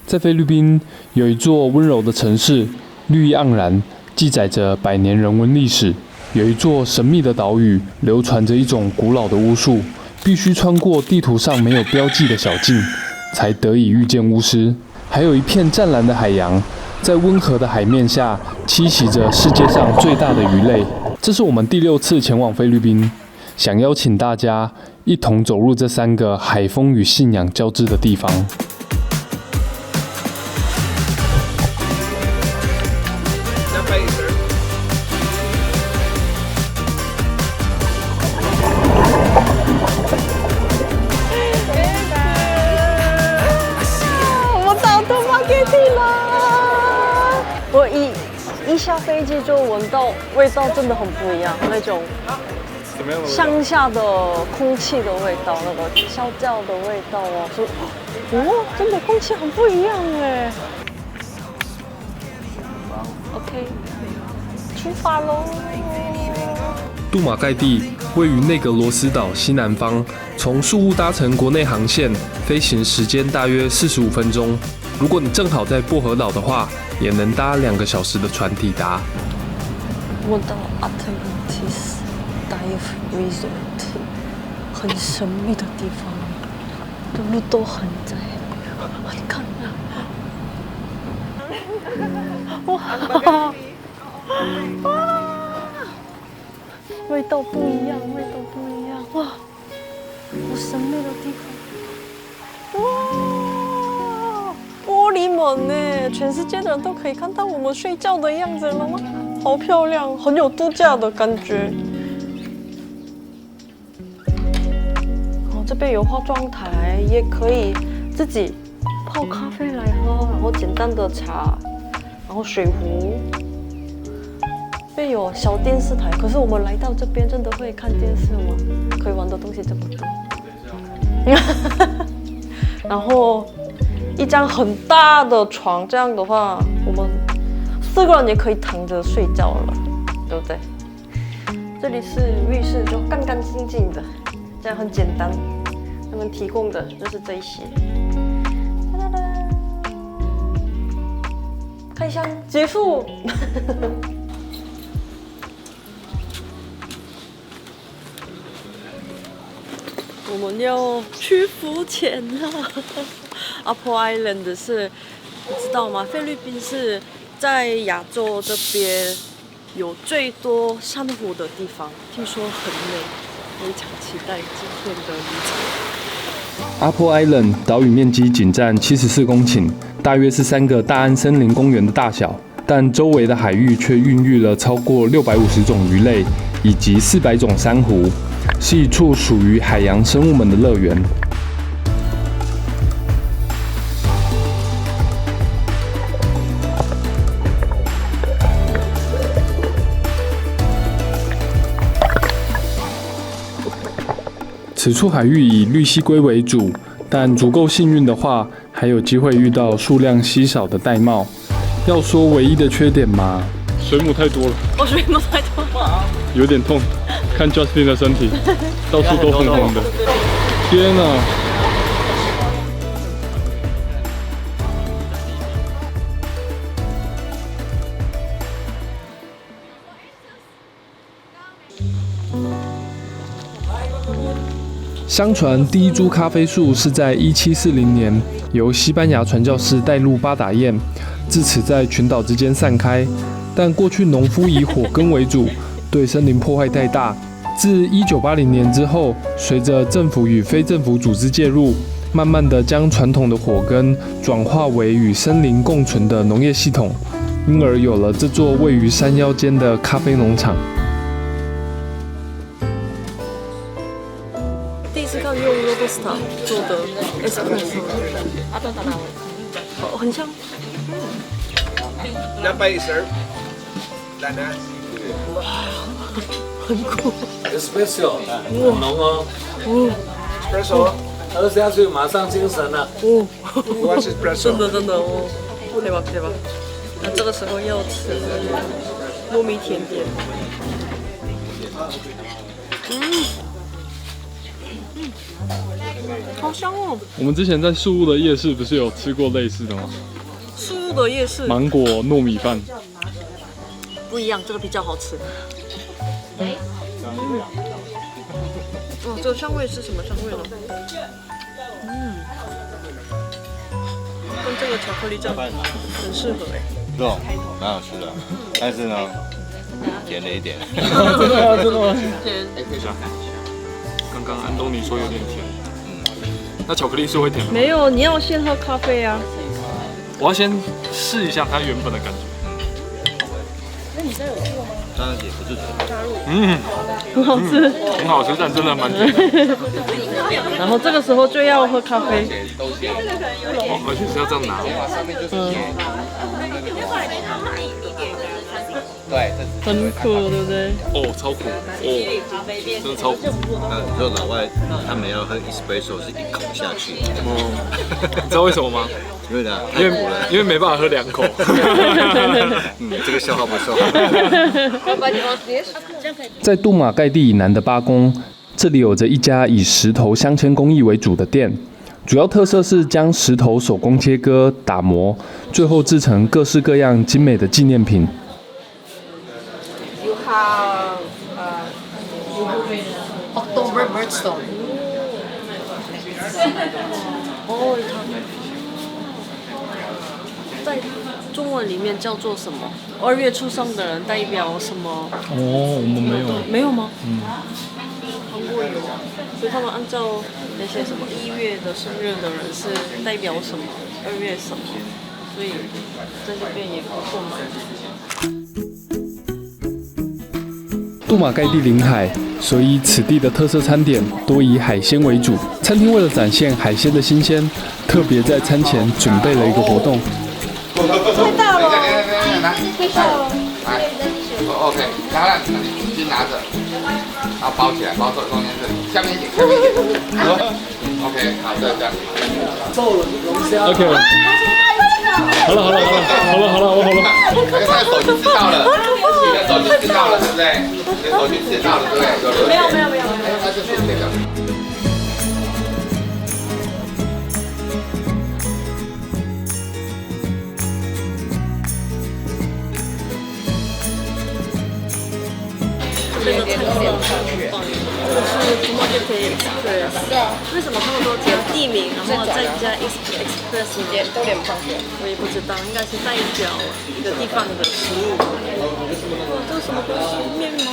在菲律宾有一座温柔的城市，绿意盎然，记载着百年人文历史。有一座神秘的岛屿，流传着一种古老的巫术，必须穿过地图上没有标记的小径，才得以遇见巫师。还有一片湛蓝的海洋，在温和的海面下栖息着世界上最大的鱼类。这是我们第6次前往菲律宾，想邀请大家一同走入这3个海风与信仰交织的地方。我一下飞机就闻到味道真的很不一样，那种乡下的空气的味道，那个烧焦的味道啊，说哦，真的空气很不一样哎。OK， 出发喽！杜马盖地位于内格罗斯岛西南方，从宿务搭乘国内航线，飞行时间大约45分钟。如果你正好在薄荷岛的话，也能搭2个小时的船抵达。我到 Atlantis Dive Resort， 很神秘的地方，的路都很窄，你看哇！味道不一样，味道不一样，哇！好神秘的地方，哇！玻璃门呢，全世界的人都可以看到我们睡觉的样子了吗？好漂亮，很有度假的感觉。哦，这边有化妆台，也可以自己泡咖啡来喝，然后简单的茶，然后水壶。这边有小电视台，可是我们来到这边真的会看电视吗？可以玩的东西这么多。然后一张很大的床，这样的话，我们4个人也可以躺着睡觉了，对不对？这里是浴室，就干干净净的，这样很简单。他们提供的就是这一些。开箱结束。我们要去浮潜了。Apple Island 是，你知道吗？菲律宾是在亚洲这边有最多珊瑚的地方，听说很美，非常期待今天的旅程。Apple Island 岛屿面积仅占74公顷，大约是3个大安森林公园的大小，但周围的海域却孕育了超过650种鱼类以及400种珊瑚。是一处属于海洋生物们的乐园。此处海域以绿蜥龟为主，但足够幸运的话，还有机会遇到数量稀少的玳瑁。要说唯一的缺点嘛，水母太多了。我水母太多了，有点痛。看 Justin 的身体，到处都红红的。天哪！相传第一株咖啡树是在1740年由西班牙传教士带入巴达燕，自此在群岛之间散开。但过去农夫以火耕为主，对森林破坏太大。自1980年之后，随着政府与非政府组织介入，慢慢的将传统的火耕转化为与森林共存的农业系统，因而有了这座位于山腰间的咖啡农场。第一次看用 Robusta 做的 espresso， 很香。Napay, sir. Lana. 很苦。Espresso， 很浓哦。Espresso. 喝下去马上精神了。哦 What's espresso? 真的哦，对吧？那这个时候要吃糯米甜点。好香哦！我们之前在树屋的夜市不是有吃过类似的吗？树屋的夜市芒果糯米饭。不一样，这个比较好吃。这个香味是什么香味呢？跟这个巧克力酱很适合哎。这种蛮好吃的，但是呢，甜了一点。真的吗？真的吗？甜。刚刚安东尼说有点甜。那巧克力是会甜吗？没有，你要先喝咖啡啊。我要先试一下它原本的感觉。当然也不是甜，很好吃。很好吃，但真的蛮甜的。然后这个时候就要喝咖啡。而且是要这样拿。对，很苦，对不对？哦，超苦，哦，真的超苦。那你说老外他们要喝 espresso 是一口下去，你知道为什么吗？因为呢，因为没办法喝2口。这个笑话不错。在杜马盖地以南的巴公，这里有着一家以石头镶嵌工艺为主的店，主要特色是将石头手工切割、打磨，最后制成各式各样精美的纪念品。You have October birthstone. 哦，在中文里面叫做什么？2月出生的人代表什么？哦，我们没有。没有吗？韩国有，所以他们按照那些什么1月的生日的人是代表什么，2月什么，所以在这边也不错嘛。杜马盖地临海，所以此地的特色餐点多以海鲜为主。餐厅为了展现海鲜的新鲜，特别在餐前准备了一个活动。太大了，太大了。OK， 然后你先拿着，然后包起来，包中间这里，下面一点，下面一点。OK， 好的，这样。OK。好了，我好了。他的手就知道了，你的手就知道了，对不对？你的手就知道了，对不对？没有。那就是那个。这个餐厅很棒，就是 Market Express。为什么他们都填地名，然后再加 Express 呢？都脸胖点。我也不知道，应该是代表一个地方的食物。哇，这是什么东西？面吗？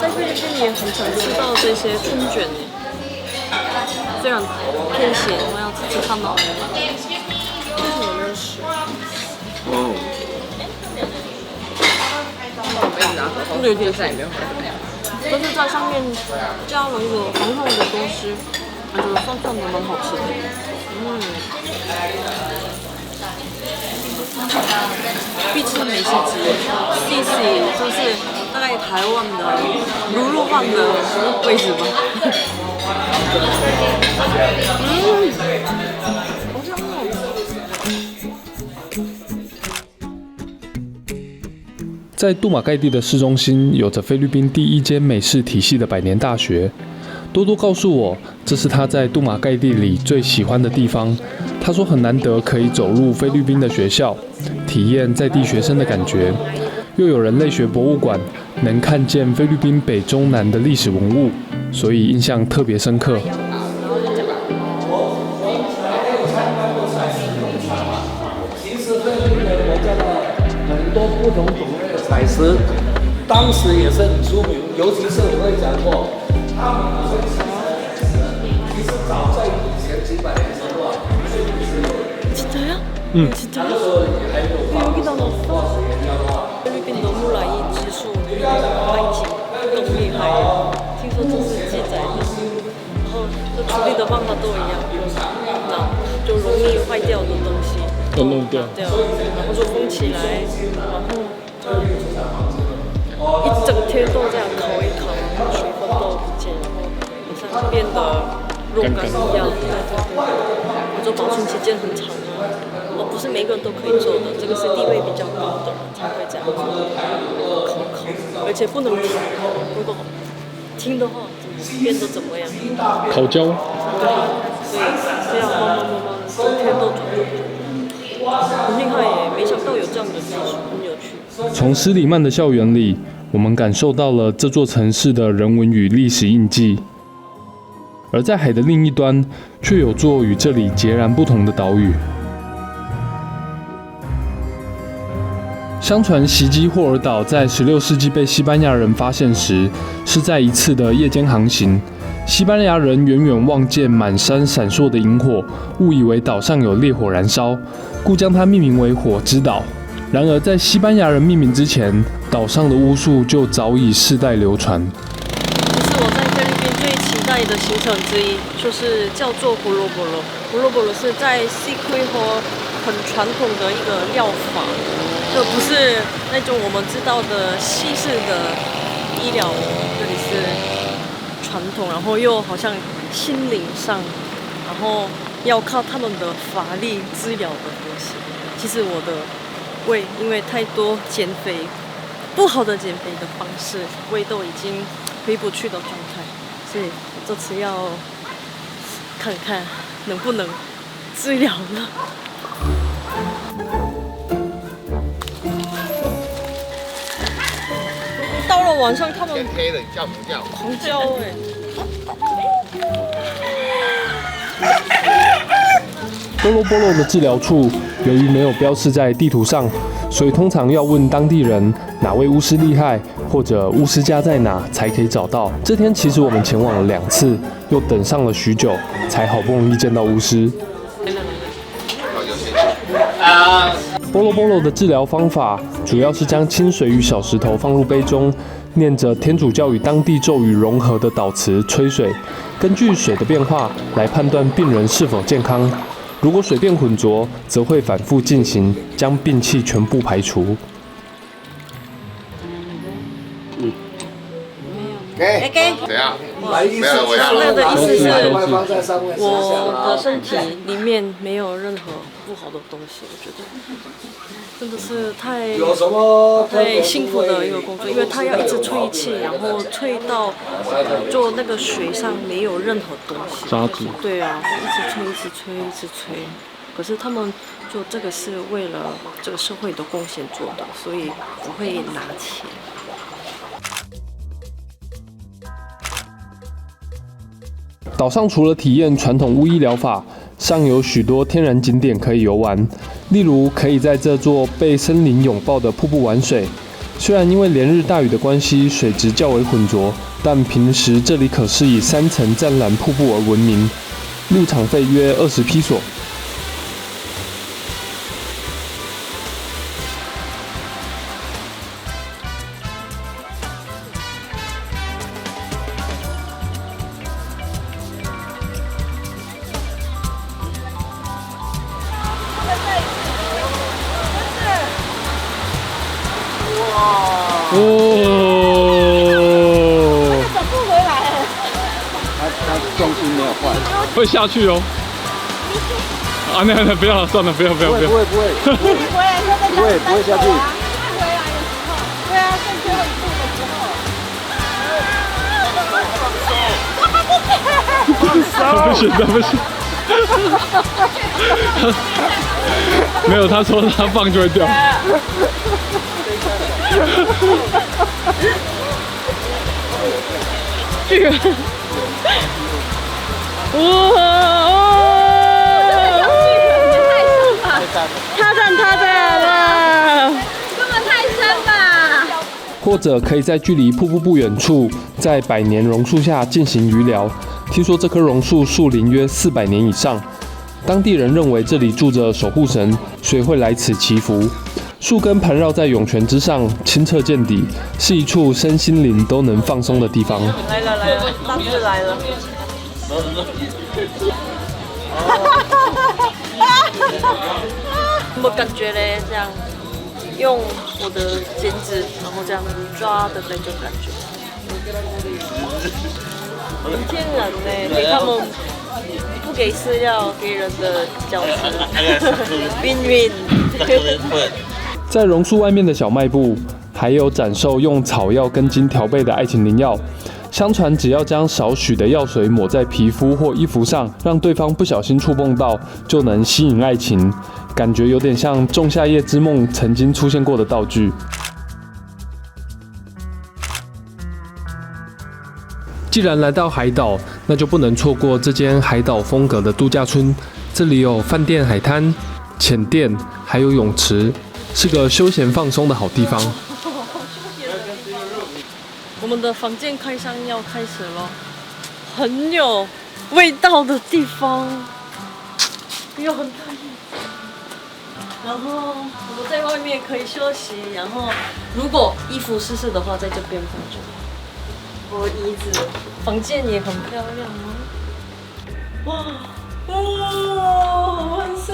在菲律宾也很常吃到这些春卷耶，虽然偏咸，我要自己看到。为什么没有水？有点在里面，但是在上面加了一个黄黄的东西，感觉酸酸的，蛮好吃的。必吃美食之一 ，CC 就是大概台湾的卤肉饭的位置吧。好香哦！在杜马盖地的市中心，有着菲律宾第1间美式体系的百年大学。多多告诉我，这是他在杜马盖地里最喜欢的地方。他说很难得可以走入菲律宾的学校，体验在地学生的感觉，又有人类学博物馆，能看见菲律宾北中南的历史文物，所以印象特别深刻。其实菲律宾国家的很多不同种类的采石，当时也是很出名，尤其是我会讲过，他们会采石，其实早在以前几百年前的话， 진짜요? 진짜요? 여기다 넣었어? 필리핀 너무 라이 지수 파이팅 너무 厉害听说这是记载的，然后这处理的方法都一样，就容易坏掉的东西都弄掉，然后就封起来，然后一整天都这样烤一烤，然后水分都不见，然后好像变得肉干一样，对，我就保存期间很长啊，不是每个人都可以做的，这个是地位比较高的人才会这样做，烤，而且不能停，如果停的话怎么变得怎么样？烤焦。所以这样慢慢，整天都转，很厉害耶！没想到有这样的技术，很有趣。从斯里曼的校园里，我们感受到了这座城市的人文与历史印记。而在海的另一端，却有座与这里截然不同的岛屿。相传袭击霍尔岛在16世纪被西班牙人发现时，是在一次的夜间航行。西班牙人远远望见满山闪烁的萤火，误以为岛上有烈火燃烧，故将它命名为火之岛。然而，在西班牙人命名之前，岛上的巫术就早已世代流传。这是我在菲律宾最期待的行程之一，就是叫做胡萝卜罗。胡萝卜罗是在西奎河很传统的一个疗法，就不是那种我们知道的西式的医疗，这里是传统，然后又好像心灵上，然后要靠他们的法力治疗的东西。其实我的胃因为太多减肥不好的减肥的方式，胃都已经回不去的状态，所以我这次要看看能不能治疗了。到了晚上，他们天黑了，你叫什么叫？狂叫哎！波罗波罗的治疗处由于没有标示在地图上，所以通常要问当地人哪位巫师厉害，或者巫师家在哪才可以找到。这天其实我们前往了2次，又等上了许久，才好不容易见到巫师。波罗波罗的治疗方法主要是将清水与小石头放入杯中，念着天主教与当地咒语融合的祷词吹水，根据水的变化来判断病人是否健康。如果水变浑浊，则会反复进行，将病气全部排除。给怎样？没有，我要那个意思是，放在上面我的身体里面没有任何不好的东西，我觉得真的是有什么太辛苦的一个工作，因为他要一直吹气，然后吹到就那个水上没有任何东西。渣子。对啊，一直吹，一直吹，一直吹。可是他们就这个是为了这个社会的贡献做的，所以不会拿钱。岛上除了体验传统巫医疗法，尚有许多天然景点可以游玩。例如，可以在这座被森林拥抱的瀑布玩水。虽然因为连日大雨的关系，水质较为浑浊，但平时这里可是以3层湛蓝瀑布而闻名。入场费约20披索。哦，走不回来了。他重心没有换。会下去哦。啊，那不要，算了，不要。不会。你回来就在不会下去。回来的时候，对啊，剩最后一步的时候。不行。没有，他说他放就会掉。这个，他站了，根本太深吧。或者可以在距离瀑布不远处，在百年榕树下进行鱼疗。听说这棵榕树树龄约400年以上，当地人认为这里住着守护神，所以会来此祈福。树根盘绕在涌泉之上，清澈见底，是一处身心灵都能放松的地方。来了，大师来了。什么感觉嘞？这样用我的剪纸，然后这样抓的那种感觉，很天然呢。给他们不给饲料，给人的饺子，晕。在榕树外面的小卖部，还有展售用草药根茎调配的爱情灵药。相传只要将少许的药水抹在皮肤或衣服上，让对方不小心触碰到，就能吸引爱情。感觉有点像《仲夏夜之梦》曾经出现过的道具。既然来到海岛，那就不能错过这间海岛风格的度假村。这里有饭店、海滩、浅店，还有泳池，是个休闲放松的好地方。我们的房间开箱要开始了，很有味道的地方，又很大意。然后我们在外面可以休息，然后如果衣服湿湿的话，在这边放着。我椅子，房间也很漂亮哦。哇，我们是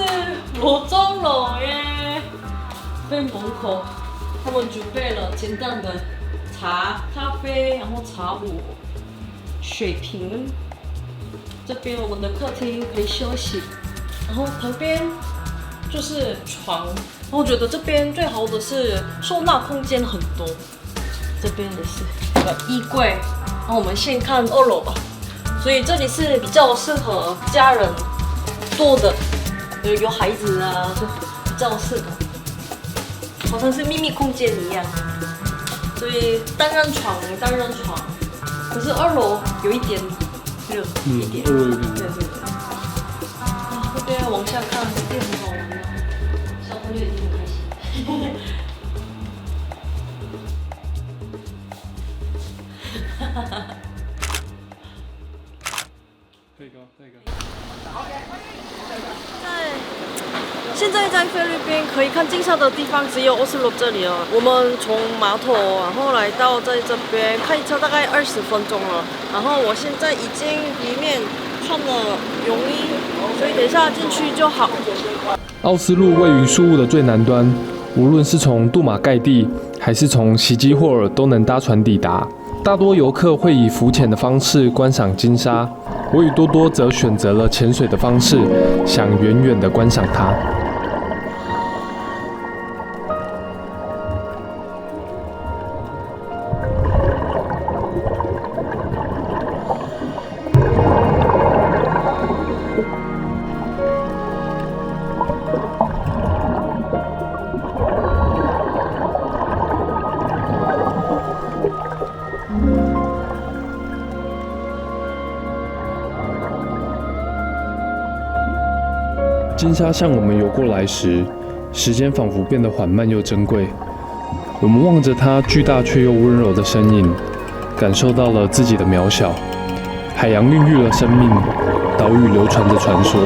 罗中楼耶！在门口，他们准备了简单的茶、咖啡，然后茶壶、水瓶。这边我们的客厅可以休息，然后旁边就是床。我觉得这边最好的是收纳空间很多。这边也是衣柜，然后我们先看2楼吧。所以这里是比较适合家人多的，有孩子啊，就比较适合，好像是秘密空间一样。所以单人床，可是2楼有一点热，一点，对对对。啊，这边往下看，这边很好玩啊，小朋友一定很开心。现在在菲律宾可以看金沙的地方只有Oslo这里了。我们从码头，然后来到在这边开车大概20分钟了。然后我现在已经里面穿了泳衣，所以等一下进去就好。奥斯陆位于苏务的最南端，无论是从杜马盖蒂还是从席基霍尔都能搭船抵达。大多游客会以浮潜的方式观赏金沙，我与多多则选择了潜水的方式，想远远地观赏它。金沙向我们游过来时，时间仿佛变得缓慢又珍贵。我们望着它巨大却又温柔的身影，感受到了自己的渺小。海洋孕育了生命，岛屿流传着传说。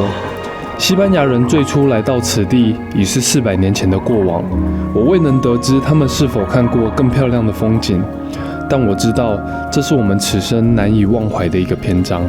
西班牙人最初来到此地已是400年前的过往。我未能得知他们是否看过更漂亮的风景，但我知道这是我们此生难以忘怀的一个篇章。